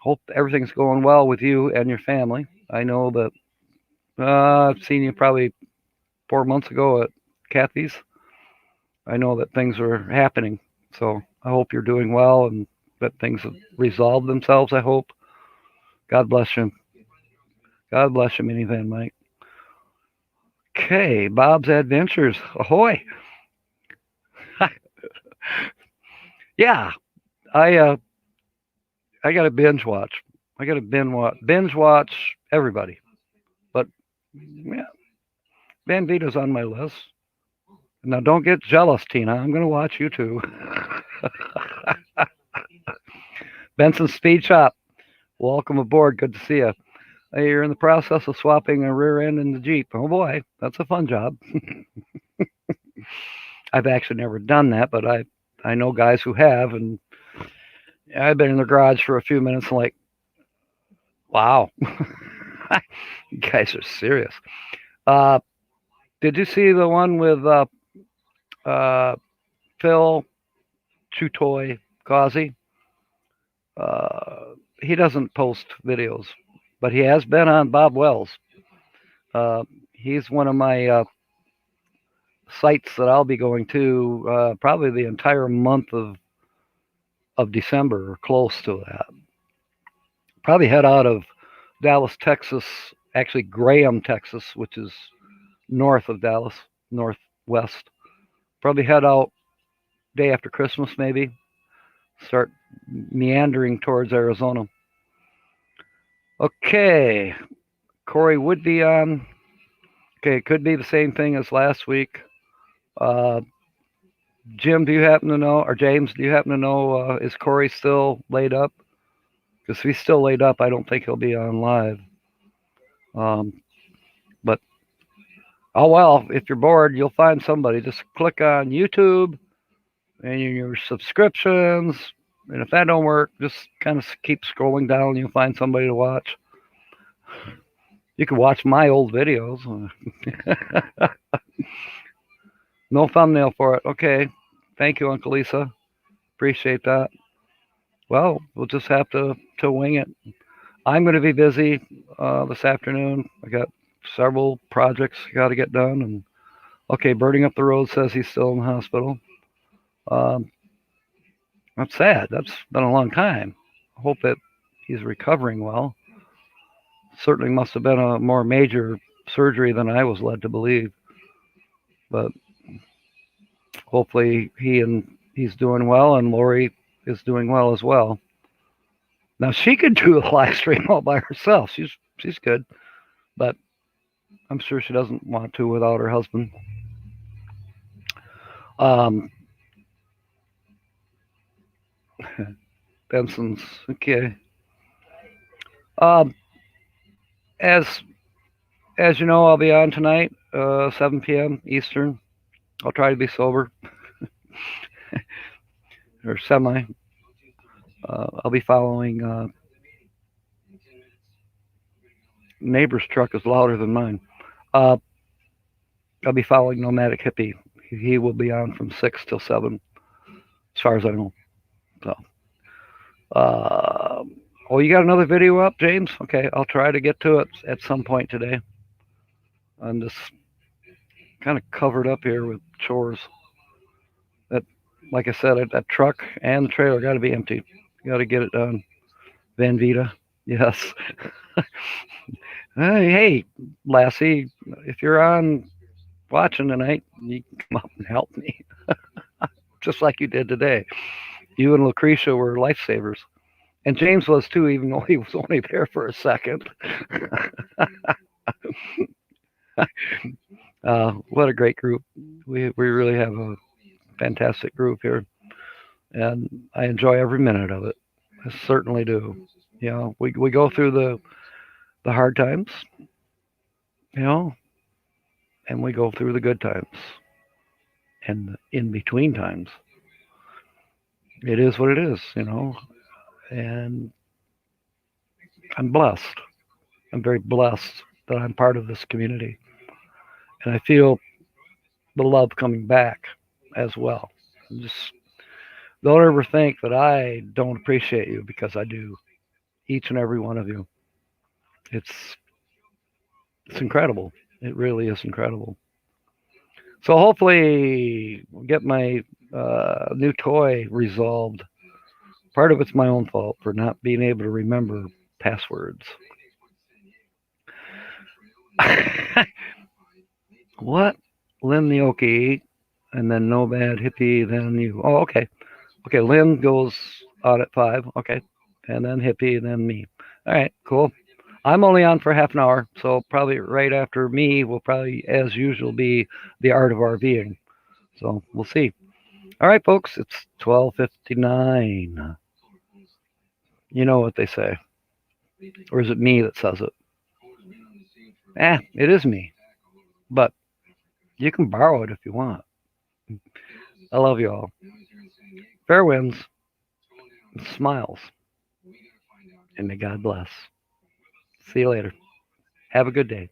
Hope everything's going well with you and your family. I know that I've seen you probably 4 months ago at Kathy's. I know that things are happening, so I hope you're doing well and that things have resolved themselves. I hope. God bless you. God bless you, Minivan Mike. Okay, Bob's Adventures. Ahoy! Yeah, I got to binge watch. I got to binge watch everybody. But yeah, Van Vita's on my list. Now don't get jealous, Tina. I'm going to watch you too. Benson Speed Shop. Welcome aboard. Good to see you. You're in the process of swapping a rear end in the Jeep. Oh boy, that's a fun job. I've actually never done that, but I know guys who have, and I've been in the garage for a few minutes and like, wow, you guys are serious. Did you see the one with Phil Chutoy Gauzy? He doesn't post videos, but he has been on Bob Wells. He's one of my sites that I'll be going to probably the entire month of December, or close to that. Probably head out of Dallas, Texas, actually Graham, Texas, which is north of Dallas, northwest. Probably head out day after Christmas, maybe. Start meandering towards Arizona. Okay, Corey would be on. Okay, it could be the same thing as last week. Jim, do you happen to know, or James, do you happen to know, is Corey still laid up? Because if he's still laid up, I don't think he'll be on live. But, oh well, if you're bored, you'll find somebody. Just click on YouTube and your subscriptions. And if that don't work, just kind of keep scrolling down and you'll find somebody to watch. You can watch my old videos. No thumbnail for it. Okay. Thank you, Uncle Lisa. Appreciate that. Well, we'll just have to wing it. I'm going to be busy this afternoon. I got several projects I got to get done. And okay, Birding Up the Road says he's still in the hospital. That's sad. That's been a long time. I hope that he's recovering well. Certainly must have been a more major surgery than I was led to believe. But hopefully he's doing well, and Lori is doing well as well. Now she could do a live stream all by herself. She's good, but I'm sure she doesn't want to without her husband. Benson's okay. As you know, I'll be on tonight, 7 p.m. Eastern. I'll try to be sober or semi. I'll be following. Neighbor's truck is louder than mine. I'll be following Nomadic Hippie. He will be on from 6 till 7, as far as I know. So, oh, you got another video up, James? Okay, I'll try to get to it at some point today. I'm just kind of covered up here with chores. That, like I said, that truck and the trailer got to be empty. Got to get it done. Van Vita, yes. Hey, Lassie, if you're on watching tonight, you can come up and help me, just like you did today. You and Lucretia were lifesavers. And James was too, even though he was only there for a second. What a great group. We really have a fantastic group here. And I enjoy every minute of it. I certainly do. You know, we go through the hard times, you know, and we go through the good times and in between times. It is what it is, you know. And I'm blessed. I'm very blessed that I'm part of this community. And I feel the love coming back as well. Just don't ever think that I don't appreciate you, because I do. Each and every one of you. It's incredible. It really is incredible. So hopefully we'll get my new toy resolved. Part of it's my own fault for not being able to remember passwords. What? Lynn the Okie, and then No Bad Hippie, then you. Oh, okay. Okay, Lynn goes out at 5. Okay. And then Hippie, and then me. All right, cool. I'm only on for half an hour, so probably right after me will probably, as usual, be the Art of RVing. So we'll see. All right, folks, it's 12:59. You know what they say. Or is it me that says it? It is me. But you can borrow it if you want. I love you all. Fair winds, smiles, and may God bless. See you later. Have a good day.